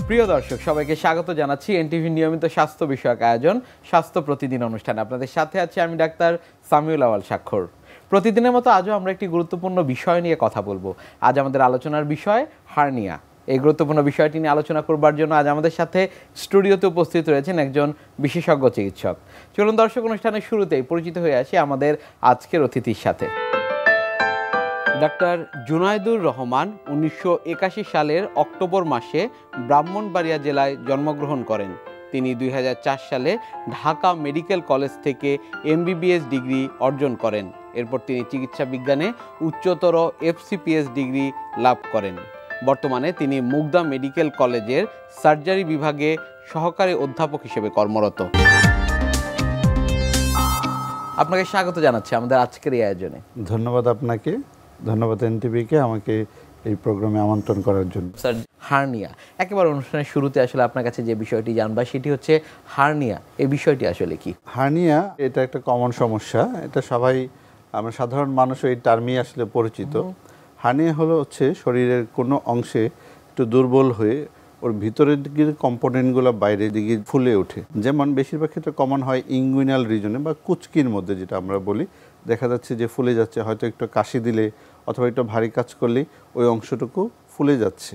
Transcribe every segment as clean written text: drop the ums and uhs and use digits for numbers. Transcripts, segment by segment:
প্রিয় দর্শক সবাইকে স্বাগত জানাচ্ছি এনটিভি নিয়মিত স্বাস্থ্য বিষয়ক আয়োজন স্বাস্থ্য প্রতিদিন অনুষ্ঠানে। আপনাদের সাথে আছি আমি ডাক্তার সামিউল আওয়াল স্বাক্ষর। প্রতিদিনের মতো আজও আমরা একটি গুরুত্বপূর্ণ বিষয় নিয়ে কথা বলবো। আজ আমাদের আলোচনার বিষয় হার্নিয়া। এই গুরুত্বপূর্ণ বিষয়টি নিয়ে আলোচনা করবার জন্য আজ আমাদের সাথে স্টুডিওতে উপস্থিত রয়েছেন একজন বিশেষজ্ঞ চিকিৎসক। চলুন দর্শক, অনুষ্ঠানের শুরুতেই পরিচিত হয়ে আসি আমাদের আজকের অতিথির সাথে। ডাক্তার জুনায়দুর রহমান 1981 সালের অক্টোবর মাসে ব্রাহ্মণবাড়িয়া জেলায় জন্মগ্রহণ করেন। তিনি 2004 সালে ঢাকা মেডিকেল কলেজ থেকে MBBS ডিগ্রি অর্জন করেন। এরপর তিনি চিকিৎসা বিজ্ঞানে উচ্চতর FCPS ডিগ্রি লাভ করেন। বর্তমানে তিনি মুগদা মেডিকেল কলেজের সার্জারি বিভাগে সহকারী অধ্যাপক হিসেবে কর্মরত। আপনাকে স্বাগত জানাচ্ছি আমাদের আজকের এই আয়োজনে। ধন্যবাদ আপনাকে, ধন্যবাদ এনটিভিকে আমাকে এই প্রোগ্রামে আমন্ত্রণ করার জন্য। স্যার, হার্নিয়া একেবারে অনুষ্ঠানের শুরুতে আসলে আপনার কাছে যে বিষয়টি জানবা সেটি হচ্ছে হার্নিয়া। এই বিষয়টি আসলে কি? হার্নিয়া এটা একটা কমন সমস্যা, এটা সবাই আমরা সাধারণ মানুষ এই টার্মই আসলে পরিচিত। হার্নিয়া হচ্ছে শরীরের কোনো অংশে একটু দুর্বল হয়ে ওর ভিতরের দিকের কম্পোনেন্টগুলো বাইরের দিকে ফুলে ওঠে। যেমন বেশিরভাগ ক্ষেত্রে কমন হয় ইঙ্গুইনাল রিজনে বা কুচকির মধ্যে, যেটা আমরা বলি। দেখা যাচ্ছে যে ফুলে যাচ্ছে, হয়তো একটু কাশি দিলে অথবা একটু ভারী কাজ করলে ওই অংশটুকু ফুলে যাচ্ছে।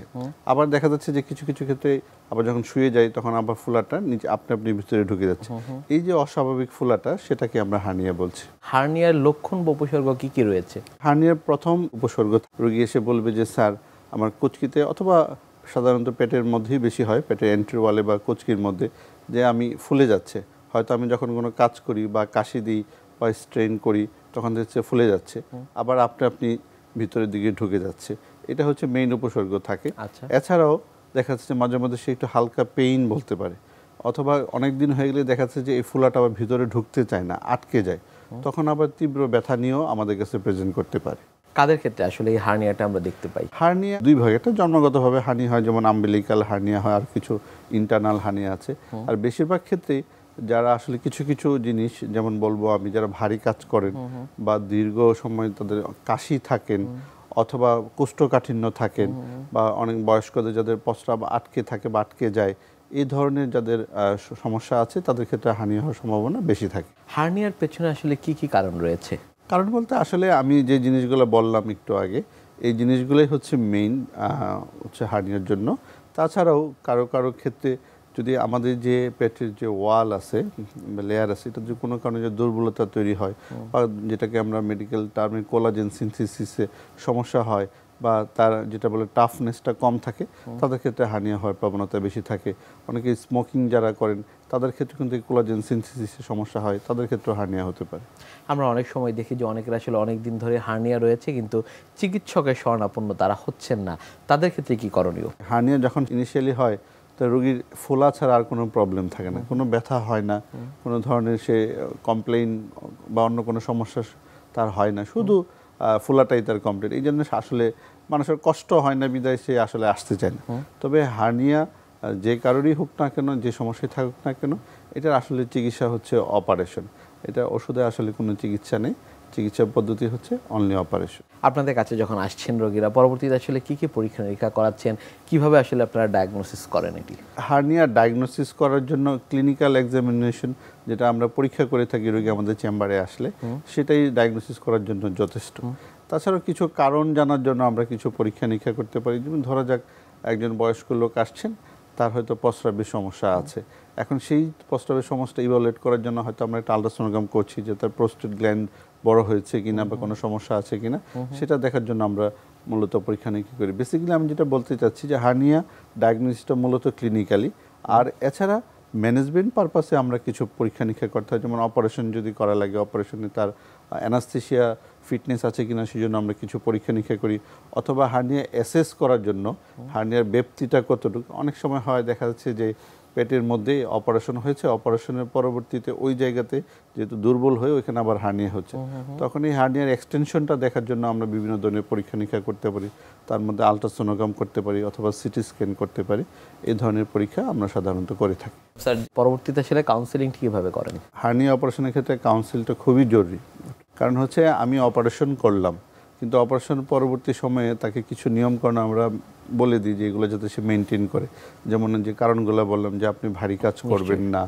আবার দেখা যাচ্ছে যে কিছু কিছু ক্ষেত্রে আবার যখন শুয়ে যায় তখন আবার ফুলাটা নিচে আপনি ভিতরে ঢুকে যাচ্ছে। এই যে অস্বাভাবিক ফুলাটা, সেটাকে আমরা হার্নিয়া বলছি। হার্নিয়ার লক্ষণ বা উপসর্গ কি কি রয়েছে? হার্নিয়ার প্রথম উপসর্গ, রোগী এসে বলবে যে স্যার আমার কুচকিতে, অথবা সাধারণত পেটের মধ্যেই বেশি হয়, পেটের এন্ট্রি ওয়ালে বা কুচকির মধ্যে, যে আমি ফুলে যাচ্ছে। হয়তো আমি যখন কোনো কাজ করি বা কাশি দিই বা স্ট্রেন করি তখন দেখছে ফুলে যাচ্ছে, আবার আপনি ভিতরের দিকে ঢুকে যাচ্ছে। এটা হচ্ছে মেইন উপসর্গ থাকে। এছাড়াও দেখা যাচ্ছে মাঝে মধ্যে সে একটু হালকা পেইন বলতে পারে, অথবা অনেক দিন হয়ে গেলে দেখা যাচ্ছে যে এই ফুলাটা আবার ভিতরে ঢুকতে চায় না, আটকে যায়। তখন আবার তীব্র ব্যথা নিয়েও আমাদের কাছে প্রেজেন্ট করতে পারে। কাদের ক্ষেত্রে আসলে এই হার্নিয়াটা আমরা দেখতে পাই? হার্নিয়া দুই ভাগে, একটা জন্মগতভাবে হার্নিয়া হয়, যেমন আম্বিলিকাল হার্নিয়া হয়, আর কিছু ইন্টারনাল হার্নিয়া আছে। আর বেশিরভাগ ক্ষেত্রে যারা আসলে কিছু কিছু জিনিস, যেমন বলবো আমি, যারা ভারী কাজ করেন বা দীর্ঘ সময় তাদের কাশি থাকেন, অথবা কোষ্ঠকাঠিন্য থাকেন, বা অনেক বয়স্কদের যাদের প্রস্রাব আটকে থাকে বা আটকে যায়, এই ধরনের যাদের সমস্যা আছে তাদের ক্ষেত্রে হার্নিয়া হওয়ার সম্ভাবনা বেশি থাকে। হার্নিয়ার পেছনে আসলে কি কি কারণ রয়েছে? কারণ বলতে আসলে আমি যে জিনিসগুলো বললাম একটু আগে, এই জিনিসগুলোই হচ্ছে মেইন হচ্ছে হার্নিয়ার জন্য। তাছাড়াও কারো কারো ক্ষেত্রে যদি আমাদের যে পেটের যে ওয়াল আছে, লেয়ার আছে, এটা যদি কোনো কারণে যে দুর্বলতা তৈরি হয়, বা যেটাকে আমরা মেডিকেল টার্মে কোলাজেন সিনথেসিসে সমস্যা হয়, বা তার যেটা বলে টাফনেসটা কম থাকে, তাদের ক্ষেত্রে হার্নিয়া হওয়ার প্রবণতা বেশি থাকে। অনেকে স্মোকিং যারা করেন তাদের ক্ষেত্রে কিন্তু কোলাজেন সিনথেসিসের সমস্যা হয়, তাদের ক্ষেত্রেও হার্নিয়া হতে পারে। আমরা অনেক সময় দেখি যে অনেকের আসলে অনেক দিন ধরে হার্নিয়া রয়েছে কিন্তু চিকিৎসকের শরণাপন্ন তারা হচ্ছেন না, তাদের ক্ষেত্রে কি করণীয়? হার্নিয়া যখন ইনিশিয়ালি হয় তো রোগীর ফোলা ছাড়া আর কোনো প্রবলেম থাকে না, কোনো ব্যথা হয় না, কোনো ধরনের সে কমপ্লেইন বা অন্য কোনো সমস্যা তার হয় না, শুধু ফোলাটাই তার কমপ্লেইন। এই জন্য আসলে মানুষের কষ্ট হয় না, বিদায় সে আসলে আসতে চায় না। তবে হার্নিয়া যে কারোরই হোক না কেন, যে সমস্যায় থাকুক না কেন, এটার আসলে চিকিৎসা হচ্ছে অপারেশন। এটা ওষুধে আসলে কোনো চিকিৎসা নেই, চিকিৎসা পদ্ধতি হচ্ছে অনলি অপারেশন। আপনাদের কাছে যখন আসছেন রোগীরা, পরবর্তীতে আসলে কি কি পরীক্ষা নিরীক্ষা করাচ্ছেন, কিভাবে আসলে আপনারা ডায়াগনোসিস করেন? এটি হার্নিয়া ডায়াগনোসিস করার জন্য ক্লিনিক্যাল এক্সামিনেশন, যেটা আমরা পরীক্ষা করে থাকি রোগী আমাদের চেম্বারে আসলে, সেটাই ডায়াগনোসিস করার জন্য যথেষ্ট। তাছাড়াও কিছু কারণ জানার জন্য আমরা কিছু পরীক্ষা নিরীক্ষা করতে পারি। যেমন ধরা যাক একজন বয়স্ক লোক আসছেন, তার হয়তো প্রস্রাবের সমস্যা আছে। এখন সেই প্রস্রাবের সমস্যাটা ইভালুয়েট করার জন্য হয়তো আমরা একটা আল্ট্রাসোনোগ্রাম করছি যে তার প্রোস্টেট গ্ল্যান্ড বড় হয়েছে কিনা বা কোনো সমস্যা আছে কিনা, সেটা দেখার জন্য আমরা মূলত পরীক্ষা নিরীক্ষা করি। বেসিক্যালি আমি যেটা বলতে চাচ্ছি যে হার্নিয়া ডায়াগনোসিসটা মূলত ক্লিনিক্যালি, আর এছাড়া ম্যানেজমেন্ট পারপাসে আমরা কিছু পরীক্ষা নিরীক্ষা করতে হয়। যেমন অপারেশন যদি করা লাগে, অপারেশনে তার অ্যানাস্থেসিয়া ফিটনেস আছে কিনা সেই জন্য আমরা কিছু পরীক্ষা নিরীক্ষা করি, অথবা হার্নিয়া অ্যাসেস করার জন্য হার্নিয়ার ব্যাপ্তিটা কতটুকু। অনেক সময় হয় দেখা যাচ্ছে যে পেটের মধ্যে অপারেশন হয়েছে, অপারেশনের পরবর্তীতে ওই জায়গাতে যেহেতু দুর্বল হয়ে ওইখানে আবার হার্নিয়া হচ্ছে, তখন এই হার্নিয়ার এক্সটেনশনটা দেখার জন্য আমরা বিভিন্ন ধরনের পরীক্ষা নিরীক্ষা করতে পারি। তার মধ্যে আল্ট্রাসোনোগ্রাম করতে পারি অথবা সিটি স্ক্যান করতে পারি। এই ধরনের পরীক্ষা আমরা সাধারণত করে থাকি। স্যার, পরবর্তীতে আসলে কাউন্সেলিং কীভাবে করেন? হার্নিয়া অপারেশনের ক্ষেত্রে কাউন্সিলটা খুবই জরুরি। কারণ হচ্ছে আমি অপারেশন করলাম, কিন্তু অপারেশন পরবর্তী সময়ে তাকে কিছু নিয়মকানুন আমরা বলে দিই যে এগুলো যাতে সে মেনটেন করে। যেমন যে কারণগুলো বললাম, যে আপনি ভারী কাজ করবেন না,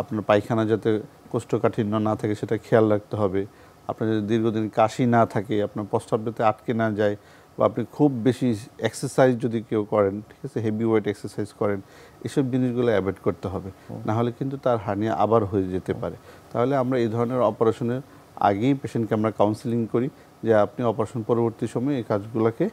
আপনার পায়খানা যাতে কোষ্ঠকাঠিন্য না থাকে সেটা খেয়াল রাখতে হবে, আপনার যদি দীর্ঘদিন কাশি না থাকে, আপনার প্রস্রাব যাতে আটকে না যায়, বা আপনি খুব বেশি এক্সারসাইজ যদি কেউ করেন, ঠিক আছে, হেভি ওয়েট এক্সারসাইজ করেন, এসব জিনিসগুলো অ্যাভয়েড করতে হবে, না হলে কিন্তু তার হার্নিয়া আবার হয়ে যেতে পারে। তাহলে আমরা এই ধরনের অপারেশনের আগেই পেশেন্টকে আমরা কাউন্সিলিং করি যে আপনি অপারেশন পরবর্তী সময়ে এই কাজগুলোকে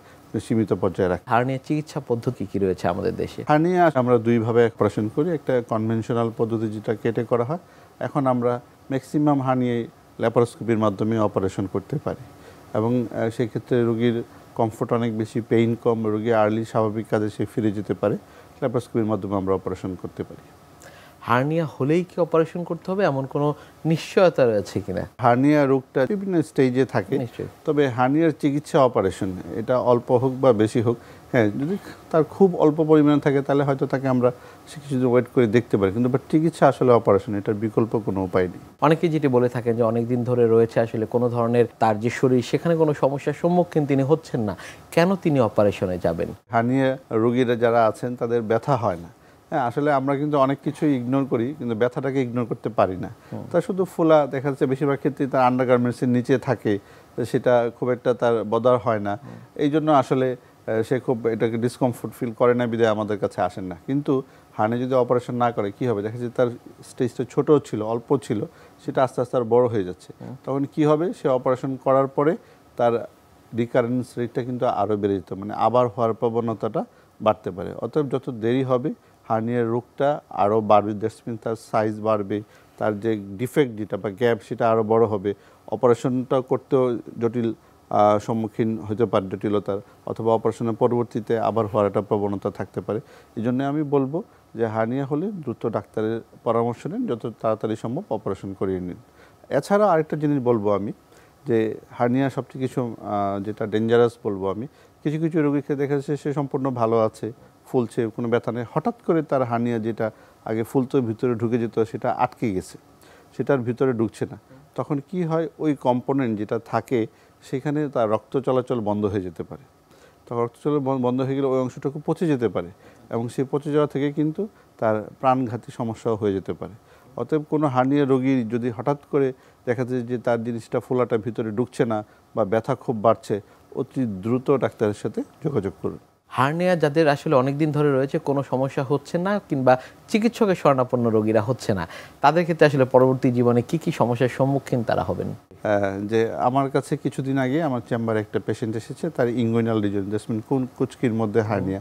সীমিত পর্যায়ে রাখেন। হার্নিয়া চিকিৎসা পদ্ধতি কি রয়েছে আমাদের দেশে? হার্নিয়া আমরা দুইভাবে অপারেশন করি। একটা কনভেনশনাল পদ্ধতি যেটা কেটে করা হয়, এখন আমরা ম্যাক্সিমাম হার্নিয়া ল্যাপারোস্কোপির মাধ্যমে অপারেশন করতে পারি, এবং সেক্ষেত্রে রোগীর কমফোর্ট অনেক বেশি, পেইন কম, রোগী আর্লি স্বাভাবিক কাজে সে ফিরে যেতে পারে। ল্যাপারোস্কোপির মাধ্যমে আমরা অপারেশন করতে পারি। হার্নিয়া হলেই কি অপারেশন করতে হবে এমন কোনো নিশ্চয়তা রয়েছে কিনা? হার্নিয়া রোগটা বিভিন্ন স্টেজে থাকে, তবে হার্নিয়ার চিকিৎসা অপারেশন এটা অল্প হোক বা বেশি হোক, হ্যাঁ, যদি তার খুব অল্প পরিমাণে থাকে তাহলে হয়তো তাকে আমরা কিছুদিন ওয়েট করে দেখতে পারি, কিন্তু চিকিৎসা আসলে অপারেশন, এটার বিকল্প কোনো উপায় নেই। অনেকে যেটি বলে থাকেন যে অনেক দিন ধরে রয়েছে আসলে কোনো ধরনের তার যে শরীর সেখানে কোনো সমস্যার সম্মুখীন তিনি হচ্ছেন না, কেন তিনি অপারেশনে যাবেন? হার্নিয়া রোগীরা যারা আছেন তাদের ব্যথা হয় না। হ্যাঁ, আসলে আমরা কিন্তু অনেক কিছু ইগনোর করি, কিন্তু ব্যথাটাকে ইগনোর করতে পারি না। তা শুধু ফোলা দেখা যাচ্ছে, বেশিরভাগ ক্ষেত্রে তার আন্ডারগার্মেন্টসের নিচে থাকে, সেটা খুব একটা তার বদার হয় না। এই জন্য আসলে সে খুব এটাকে ডিসকমফোর্ট ফিল করে না, বিধায় আমাদের কাছে আসেন না। কিন্তু হার্নিয়া যদি অপারেশন না করে কি হবে, দেখা যাচ্ছে তার স্টেজটা ছোট ছিল, অল্প ছিল, সেটা আস্তে আস্তে আর বড় হয়ে যাচ্ছে। তখন কি হবে, সে অপারেশন করার পরে তার রিকারেন্স রেটটা কিন্তু আরও বেড়ে যেত, মানে আবার হওয়ার প্রবণতাটা বাড়তে পারে। অতএব যত দেরি হবে হার্নিয়ার রোগটা আরও বাড়বে, দ্যাটস মিন তার সাইজ বাড়বে, তার যে ডিফেক্ট যেটা বা গ্যাপ সেটা আরও বড় হবে, অপারেশনটা করতেও জটিল সম্মুখীন হতে পারে, জটিলতার, অথবা অপারেশনের পরবর্তীতে আবার হওয়ার একটা প্রবণতা থাকতে পারে। এই জন্য আমি বলবো যে হার্নিয়া হলে দ্রুত ডাক্তারের পরামর্শ নিন, যত তাড়াতাড়ি সম্ভব অপারেশন করিয়ে নিন। এছাড়া আরেকটা জিনিস বলবো আমি, যে হার্নিয়া সবচেয়ে কিছু যেটা ডেঞ্জারাস বলবো আমি, কিছু কিছু রোগীকে দেখা যাচ্ছে সে সম্পূর্ণ ভালো আছে, ফুলছে, কোনো ব্যথা নেই, হঠাৎ করে তার হার্নিয়া যেটা আগে ফুলতো ভিতরে ঢুকে যেত সেটা আটকে গেছে, সেটার ভিতরে ঢুকছে না। তখন কি হয়, ওই কম্পোনেন্ট যেটা থাকে সেখানে তার রক্ত চলাচল বন্ধ হয়ে যেতে পারে। তখন রক্ত চলাচল বন্ধ হয়ে গেলে ওই অংশটুকু পচে যেতে পারে, এবং সেই পচে যাওয়া থেকে কিন্তু তার প্রাণঘাতী সমস্যাও হয়ে যেতে পারে। অতএব কোনো হার্নিয়া রোগীর যদি হঠাৎ করে দেখা যায় যে তার জিনিসটা ফোলাটা ভিতরে ঢুকছে না বা ব্যথা খুব বাড়ছে, অতি দ্রুত ডাক্তারের সাথে যোগাযোগ করুন। হার্নিয়া যাদের আসলে অনেক দিন ধরে রয়েছে, কোনো সমস্যা হচ্ছে না, কিংবা চিকিৎসকের শরণাপন্ন রোগীরা হচ্ছে না, তাদের ক্ষেত্রে আসলে পরবর্তী জীবনে কি কি সমস্যার সম্মুখীন তারা হবেন? যে আমার কাছে কিছুদিন আগে আমার চেম্বারে একটা পেশেন্ট এসেছে, তার ইঙ্গুইনাল রিজন, জাসমিন কুচকির মধ্যে হার্নিয়া।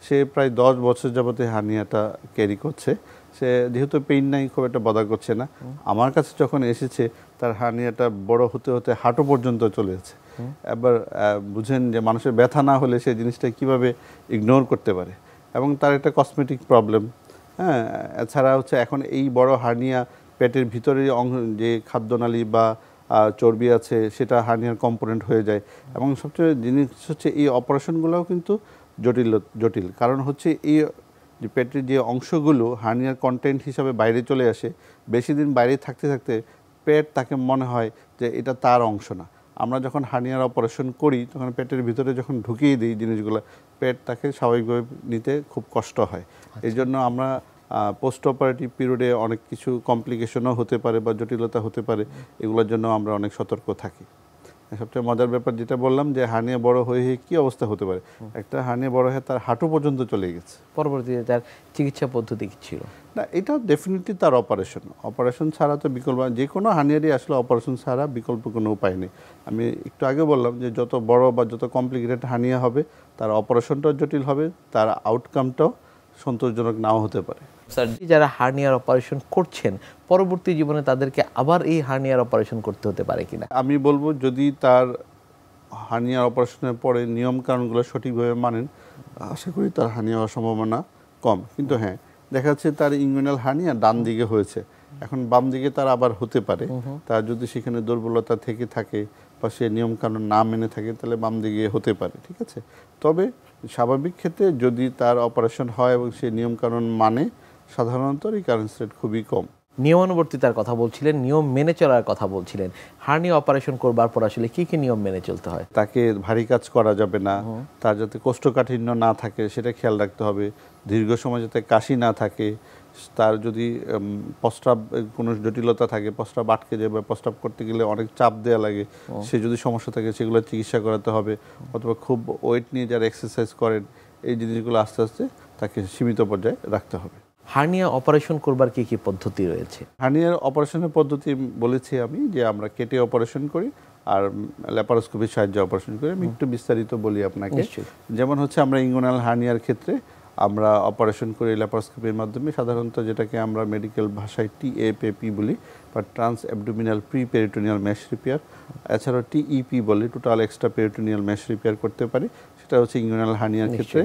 সে প্রায় 10 বছর যাবতে হার্নিয়াটা ক্যারি করছে। সে যেহেতু পেইন নাই, খুব একটা বদা করছে না। আমার কাছে যখন এসেছে তার হার্নিয়াটা বড় হতে হতে হাঁটু পর্যন্ত চলে যাচ্ছে। এবার বুঝেন যে মানুষের ব্যথা না হলে সেই জিনিসটা কিভাবে ইগনোর করতে পারে, এবং তার একটা কসমেটিক প্রবলেম। হ্যাঁ, এছাড়া হচ্ছে এখন এই বড় হার্নিয়া পেটের ভিতরে যে খাদ্যনালী বা চর্বি আছে সেটা হার্নিয়ার কম্পোনেন্ট হয়ে যায়। এবং সবচেয়ে জিনিস হচ্ছে এই অপারেশনগুলোও কিন্তু জটিল, কারণ হচ্ছে এই যে পেটের যে অংশগুলো হার্নিয়ার কন্টেন্ট হিসাবে বাইরে চলে আসে, বেশি দিন বাইরে থাকতে থাকতে পেট তাকে মনে হয় যে এটা তার অংশ না। আমরা যখন হার্নিয়ার অপারেশন করি তখন পেটের ভিতরে যখন ঢুকিয়ে দিই জিনিসগুলো, পেট তাকে স্বাভাবিকভাবে নিতে খুব কষ্ট হয়। এই জন্য আমরা পোস্ট অপারেটিভ পিরিয়ডে অনেক কিছু কমপ্লিকেশনও হতে পারে বা জটিলতা হতে পারে, এগুলোর জন্য আমরা অনেক সতর্ক থাকি। সবচেয়ে মজার ব্যাপার যেটা বললাম যে হার্নিয়া বড় হয়ে কি অবস্থা হতে পারে, একটা হার্নিয়া বড় হয়ে তার হাঁটু পর্যন্ত চলে গেছে। পরবর্তীতে তার চিকিৎসা পদ্ধতি কি ছিল? না, এটা ডেফিনেটলি তার অপারেশন ছাড়া তো বিকল্প, যে কোনো হার্নিয়ারই আসলে অপারেশন ছাড়া বিকল্প কোনো উপায় নেই। আমি একটু আগে বললাম যে যত বড় বা যত কমপ্লিকেটেড হার্নিয়া হবে তার অপারেশনটাও জটিল হবে, তার আউটকামটাও সন্তোষজনক নাও হতে পারে। স্যার, যারা হার্নিয়ার অপারেশন করছেন পরবর্তী জীবনে তাদেরকে আবার এই হার্নিয়ার অপারেশন করতে হতে পারে কিনা? আমি বলবো যদি তার হার্নিয়ার অপারেশনের পরে নিয়ম কানুনগুলো সঠিকভাবে মানেন, আশা করি তার হার্নিয়া হওয়ার সম্ভাবনা কম। কিন্তু হ্যাঁ, দেখা যাচ্ছে তার ইঙ্গুইনাল হার্নিয়া ডান দিকে হয়েছে, এখন বাম দিকে তার আবার হতে পারে। তার যদি সেখানে দুর্বলতা থেকে থাকে বা সে নিয়ম কানুন না মেনে থাকে তাহলে বাম দিকে হতে পারে, ঠিক আছে। তবে স্বাভাবিক ক্ষেত্রে যদি তার অপারেশন হয় এবং সে নিয়ম কানুন মানে, সাধারণত রিকারেন্স রেট খুবই কম। নিয়মানুবর্তিতার কথা বলছিলেন, নিয়ম মেনে চলার কথা বলছিলেন। হার্নিয়া অপারেশন করবার পর আসলে কি কি নিয়ম মেনে চলতে হয়? তাকে ভারী কাজ করা যাবে না, তার যাতে কোষ্ঠকাঠিন্য না থাকে সেটা খেয়াল রাখতে হবে, দীর্ঘ সময় যাতে কাশি না থাকে, তার যদি প্রস্রাব কোনো জটিলতা থাকে, প্রস্রাব আটকে যায় বা প্রস্রাব করতে গেলে অনেক চাপ দেওয়া লাগে, সে যদি সমস্যা থাকে সেগুলো চিকিৎসা করাতে হবে, অথবা খুব ওয়েট নিয়ে যারা এক্সারসাইজ করেন এই জিনিসগুলো আস্তে আস্তে তাকে সীমিত পর্যায়ে রাখতে হবে। হার্নিয়া অপারেশন করবার কি কি পদ্ধতি রয়েছে? হার্নিয়ার অপারেশনের পদ্ধতি বলেছি আমি যে আমরা কেটে অপারেশন করি আর ল্যাপারোস্কোপির সাহায্যে অপারেশন করি। আমি একটু বিস্তারিত বলি আপনাকে। যেমন হচ্ছে আমরা ইঙ্গুনাল হার্নিয়ার ক্ষেত্রে আমরা অপারেশন করি ল্যাপারোস্কোপির মাধ্যমে, সাধারণত যেটাকে আমরা মেডিকেল ভাষায় TAPP বলি বা trans abdominal pre peritoneal mash repair, এছাড়াও TEP বলে total extra peritoneal mash repair করতে পারি, সেটা হচ্ছে ইঙ্গুনাল হার্নিয়ার ক্ষেত্রে।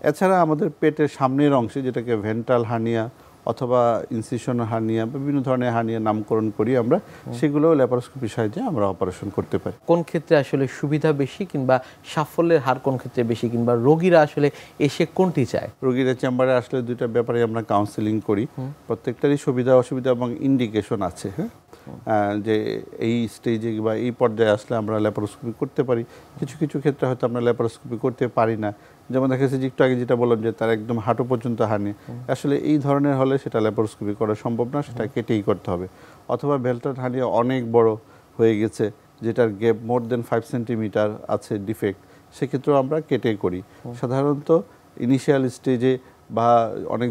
এছাড়া আমাদের পেটের সামনের অংশে যেটাকে ভেন্ট্রাল হার্নিয়া অথবা ইনসিশন হার্নিয়া, বিভিন্ন ধরনের হার্নিয়া নামকরণ করি আমরা, সেগুলোও ল্যাপারোস্কোপির সাহায্যে আমরা অপারেশন করতে পারি। কোন ক্ষেত্রে আসলে সুবিধা বেশি কিংবা সাফল্যের হার কোন ক্ষেত্রে বেশি, কিংবা রোগীরা আসলে এসে কোনটি চায়? রোগীরা চেম্বারে আসলে দুইটা ব্যাপারে আমরা কাউন্সেলিং করি, প্রত্যেকটারই সুবিধা অসুবিধা এবং ইন্ডিকেশন আছে। যে এই স্টেজে বা এই পর্যায়ে আসলে আমরা ল্যাপারোস্কোপি করতে পারি, কিছু কিছু ক্ষেত্রে হয়তো আমরা ল্যাপারোস্কোপি করতে পারি না। যেমন দেখা যাচ্ছে যে একটু আগে যেটা বললাম যে তার একদম হাঁটু পর্যন্ত হার্নিয়া, আসলে এই ধরনের হলে সেটা ল্যাপারোস্কোপি করা সম্ভব না, সেটা কেটেই করতে হবে। অথবা ভেন্ট্রাল হার্নিয়া অনেক বড় হয়ে গেছে, যেটার গ্যাপ মোর দেন 5 সেন্টিমিটার আছে ডিফেক্ট, সেক্ষেত্রেও আমরা কেটে করি। সাধারণত ইনিশিয়াল স্টেজে বা অনেক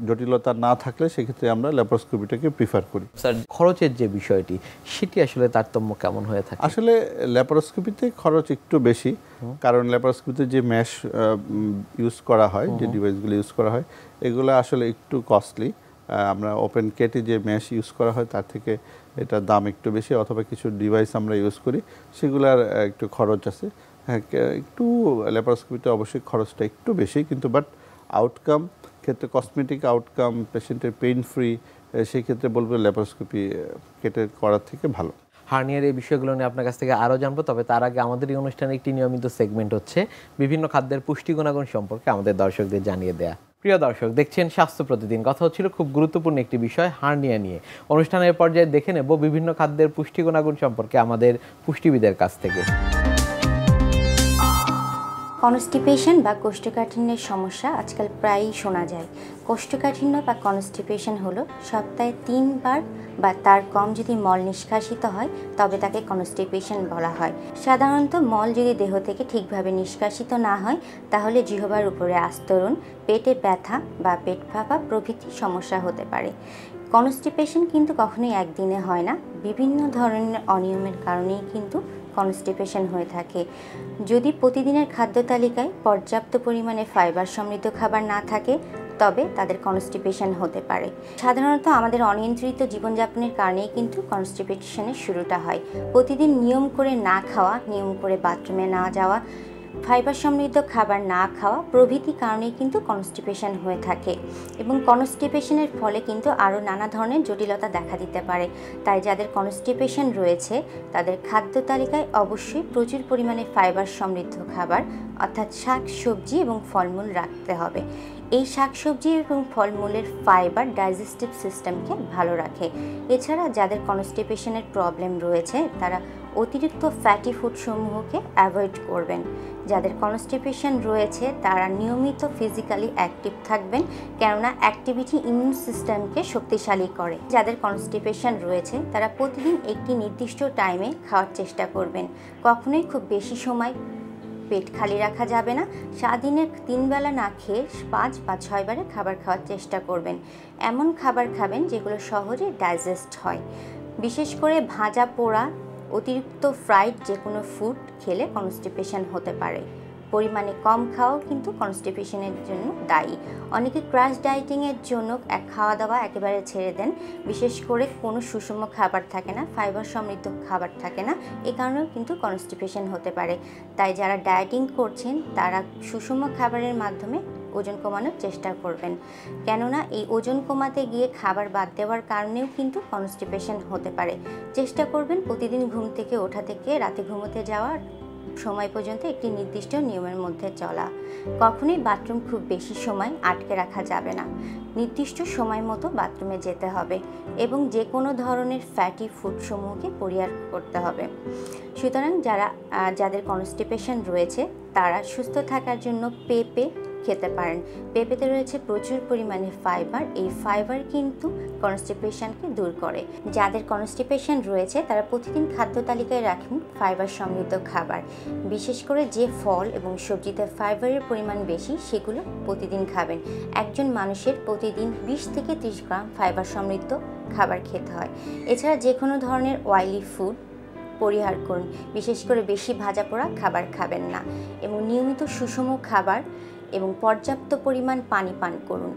জটিলতা না থাকলে সেক্ষেত্রে আমরা ল্যাপারোস্কোপিটাকে প্রিফার করি। স্যার, খরচের যে বিষয়টি সেটি আসলে তারতম্য কেমন হয়ে থাকে? আসলে ল্যাপারোস্কোপিতে খরচ একটু বেশি, কারণ ল্যাপারোস্কোপিতে যে ম্যাশ ইউজ করা হয়, যে ডিভাইসগুলো ইউজ করা হয়, এগুলো আসলে একটু কস্টলি। আমরা ওপেন কেটে যে ম্যাশ ইউজ করা হয় তার থেকে এটার দাম একটু বেশি, অথবা কিছু ডিভাইস আমরা ইউজ করি সেগুলোর একটু খরচ আছে। হ্যাঁ, একটু ল্যাপারোস্কোপিতে অবশ্যই খরচটা একটু বেশি, কিন্তু বাট আউটকাম ক্ষেত্রে, কসমেটিক আউটকাম, পেশেন্টের পেইন ফ্রি, সেই ক্ষেত্রে বলবো ল্যাপারোস্কোপি কেটে করার থেকে ভালো। হার্নিয়ার এই বিষয়গুলো নিয়ে আপনার কাছ থেকে আরও জানবো, তবে তার আগে আমাদের এই অনুষ্ঠানে একটি নিয়মিত সেগমেন্ট হচ্ছে বিভিন্ন খাদ্যের পুষ্টি গুণাগুণ সম্পর্কে আমাদের দর্শকদের জানিয়ে দেয়া। প্রিয় দর্শক, দেখছেন স্বাস্থ্য প্রতিদিন। কথা হচ্ছিল খুব গুরুত্বপূর্ণ একটি বিষয়, হার্নিয়া নিয়ে। অনুষ্ঠানের পর্যায়ে দেখে নেব বিভিন্ন খাদ্যের পুষ্টি গুণাগুণ সম্পর্কে আমাদের পুষ্টিবিদের কাছ থেকে। কনস্টিপেশন বা কোষ্ঠকাঠিন্যের সমস্যা আজকাল প্রায়ই শোনা যায়। কোষ্ঠকাঠিন্য বা কনস্টিপেশন হলো সপ্তাহে 3 বার বা তার কম যদি মল নিষ্কাশিত হয় তবে তাকে কনস্টিপেশন বলা হয়। সাধারণত মল যদি দেহ থেকে ঠিকভাবে নিষ্কাশিত না হয় তাহলে জিহ্বার উপরে আস্তরণ, পেটে ব্যথা বা পেট ফাঁপা প্রভৃতি সমস্যা হতে পারে। কনস্টিপেশন কিন্তু কখনোই একদিনে হয় না, বিভিন্ন ধরনের অনিয়মের কারণেই কিন্তু কনস্টিপেশন হয়ে থাকে। যদি প্রতিদিনের খাদ্য তালিকায় পর্যাপ্ত পরিমাণে ফাইবার সমৃদ্ধ খাবার না থাকে তবে তাদের কনস্টিপেশন হতে পারে। সাধারণত আমাদের অনিয়ন্ত্রিত জীবনযাপনের কারণেই কিন্তু কনস্টিপেশনের শুরুটা হয়। প্রতিদিন নিয়ম করে না খাওয়া, নিয়ম করে বাথরুমে না যাওয়া, ফাইবার সমৃদ্ধ খাবার না খাওয়া প্রভৃতি কারণেই কিন্তু কনস্টিপেশন হয়ে থাকে, এবং কনস্টিপেশনের ফলে কিন্তু আরও নানা ধরনের জটিলতা দেখা দিতে পারে। তাই যাদের কনস্টিপেশন রয়েছে তাদের খাদ্য তালিকায় অবশ্যই প্রচুর পরিমাণে ফাইবার সমৃদ্ধ খাবার অর্থাৎ শাক সবজি এবং ফলমূল রাখতে হবে। এই শাকসবজি এবং ফলমূলের ফাইবার ডাইজেস্টিভ সিস্টেমকে ভালো রাখে। এছাড়া যাদের কনস্টিপেশনের প্রবলেম রয়েছে তারা অতিরিক্ত ফ্যাটি ফুডসমূহকে অ্যাভয়েড করবেন। যাদের কনস্টিপেশন রয়েছে তারা নিয়মিত ফিজিক্যালি অ্যাক্টিভ থাকবেন, কেননা অ্যাক্টিভিটি ইমিউন সিস্টেমকে শক্তিশালী করে। যাদের কনস্টিপেশন রয়েছে তারা প্রতিদিন একটি নির্দিষ্ট টাইমে খাওয়ার চেষ্টা করবেন। কখনোই খুব বেশি সময় পেট খালি রাখা যাবে না। সারাদিনের 3 বেলা না খেয়ে 5 বা 6 বারে খাবার খাওয়ার চেষ্টা করবেন। এমন খাবার খাবেন যেগুলো সহজে ডাইজেস্ট হয়। বিশেষ করে ভাজা পোড়া, অতিরিক্ত ফ্রাইড যে কোনো ফুড খেলে কনস্টিপেশন হতে পারে। পরিমাণে কম খাওয়াও কিন্তু কনস্টিপেশনের জন্য দায়ী। অনেকে ক্র্যাশ ডায়েটিংয়ের জন্য খাওয়া দাওয়া একেবারে ছেড়ে দেন, বিশেষ করে কোনো সুষম খাবার থাকে না, ফাইবার সমৃদ্ধ খাবার থাকে না, এই কারণেও কিন্তু কনস্টিপেশন হতে পারে। তাই যারা ডায়েটিং করছেন তারা সুষম খাবারের মাধ্যমে ওজন কমানোর চেষ্টা করবেন, কেননা এই ওজন কমাতে গিয়ে খাবার বাদ দেওয়ার কারণেও কিন্তু কনস্টিপেশন হতে পারে। চেষ্টা করবেন প্রতিদিন ঘুম থেকে ওঠা থেকে রাতে ঘুমোতে যাওয়ার সময় পর্যন্ত একটি নির্দিষ্ট নিয়মের মধ্যে চলা। কখনোই বাথরুম খুব বেশি সময় আটকে রাখা যাবে না। নির্দিষ্ট সময় মতো বাথরুমে যেতে হবে এবং যে কোনো ধরনের ফ্যাটি ফুডসমূহকে পরিহার করতে হবে। সুতরাং যাদের কনস্টিপেশন রয়েছে তারা সুস্থ থাকার জন্য পেঁপে খেতে পারেন। পেঁপেতে রয়েছে প্রচুর পরিমাণে ফাইবার। এই ফাইবার কিন্তু কনস্টিপেশনকে দূর করে। যাদের কনস্টিপেশন রয়েছে তারা প্রতিদিন খাদ্য তালিকায় রাখুন ফাইবার সমৃদ্ধ খাবার। বিশেষ করে যে ফল এবং সবজিতে ফাইবারের পরিমাণ বেশি সেগুলো প্রতিদিন খাবেন। একজন মানুষের প্রতিদিন 20 থেকে 30 গ্রাম ফাইবার সমৃদ্ধ খাবার খেতে হয়। এছাড়া যে কোনো ধরনের অয়েলি ফুড পরিহার করুন। বিশেষ করে বেশি ভাজা পোড়া খাবার খাবেন না এবং নিয়মিত সুষম খাবার এবং পর্যাপ্ত পরিমাণ পানি পান করুন।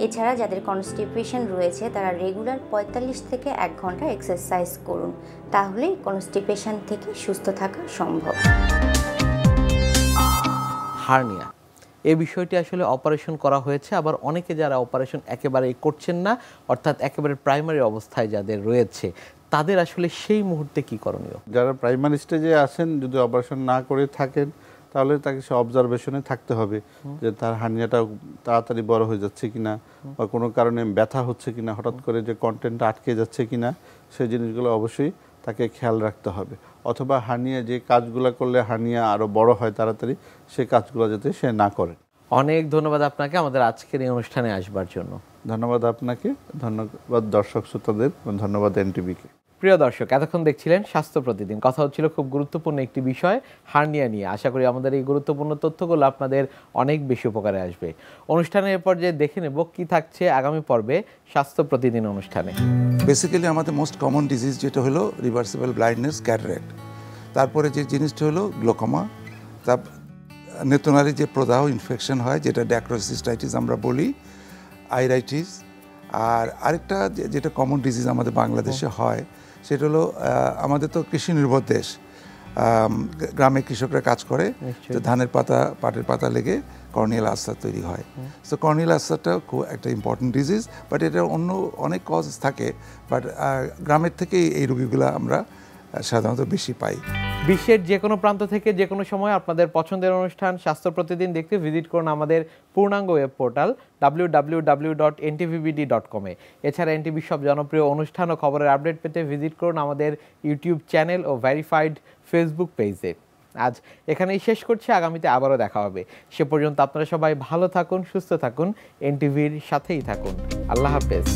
এছাড়া যাদের কনস্টিপেশন রয়েছে তারা রেগুলার 45 থেকে 1 ঘন্টা এক্সারসাইজ করুন। তাহলেই কনস্টিপেশন থেকে সুস্থ থাকা সম্ভব। হার্নিয়া এই বিষয়টি আসলে অপারেশন করা হয়েছে, আবার অনেকে যারা অপারেশন একেবারেই করছেন না, অর্থাৎ একেবারে প্রাইমারি অবস্থায় যাদের রয়েছে তাদের আসলে সেই মুহূর্তে কি করণীয়? যারা প্রাইমারি স্টেজে আছেন যদি অপারেশন না করে থাকেন তাহলে তাকে সে অবজারভেশনে থাকতে হবে যে তার হার্নিয়াটা তাড়াতাড়ি বড় হয়ে যাচ্ছে কিনা বা কোনো কারণে ব্যথা হচ্ছে কিনা, হঠাৎ করে যে কন্টেন্টটা আটকে যাচ্ছে কিনা, সেই জিনিসগুলো অবশ্যই তাকে খেয়াল রাখতে হবে। অথবা হার্নিয়া যে কাজগুলো করলে হার্নিয়া আরও বড় হয় তাড়াতাড়ি, সেই কাজগুলো যাতে সে না করে। অনেক ধন্যবাদ আপনাকে আমাদের আজকের এই অনুষ্ঠানে আসবার জন্য। ধন্যবাদ আপনাকে, ধন্যবাদ দর্শক শ্রোতাদের, ধন্যবাদ এনটিভিকে। প্রিয় দর্শক, এতক্ষণ দেখছিলেন স্বাস্থ্য প্রতিদিন। কথা হচ্ছিল খুব গুরুত্বপূর্ণ একটি বিষয়, হার্নিয়া নিয়ে। আশা করি আমাদের এই গুরুত্বপূর্ণ তথ্যগুলো আপনাদের অনেক বেশি উপকারে আসবে। অনুষ্ঠানের পর্যায়ে দেখে নেব কি থাকছে আগামী পর্বে স্বাস্থ্য প্রতিদিন অনুষ্ঠানে। বেসিক্যালি আমাদের মোস্ট কমন ডিজিজ যেটা হলো রিভার্সিবল ব্লাইন্ডনেস, ক্যাটারাক্ট। তারপরে যে জিনিসটা হলো গ্লোকোমা, তার নেত্রনালী যে প্রদাহ ইনফেকশন হয় যেটা ড্যাক্রোসিস্টাইটিস আমরা বলি, আইরাইটিস। আর আরেকটা যেটা কমন ডিজিজ আমাদের বাংলাদেশে হয় সেটা হলো আমাদের তো কৃষি নির্ভর দেশ, গ্রামে কৃষকরা কাজ করে, তো ধানের পাতা পাটের পাতা লেগে কর্নিয়াল আলসার তৈরি হয়। সো কর্নিয়াল আলসারটা খুব একটা ইম্পর্টেন্ট ডিজিজ, বাট এটা অন্য অনেক কজ থাকে, বাট গ্রামের থেকেই এই রোগীগুলো আমরা সাধারণত বেশি পাই। বিশ্বের যে কোনো প্রান্ত থেকে যে কোনো সময় আপনাদের পছন্দের অনুষ্ঠান স্বাস্থ্য প্রতিদিন দেখতে ভিজিট করুন আমাদের পূর্ণাঙ্গ ওয়েব পোর্টাল www.ntvbd.com-এ। এছাড়া এনটিভির সব জনপ্রিয় অনুষ্ঠান ও খবরের আপডেট পেতে ভিজিট করুন আমাদের ইউটিউব চ্যানেল ও ভেরিফাইড ফেসবুক পেজে। আজ এখানেই শেষ করছি, আগামীতে আবারও দেখা হবে। সে পর্যন্ত আপনারা সবাই ভালো থাকুন, সুস্থ থাকুন, এনটিভির সাথেই থাকুন। আল্লাহ হাফেজ।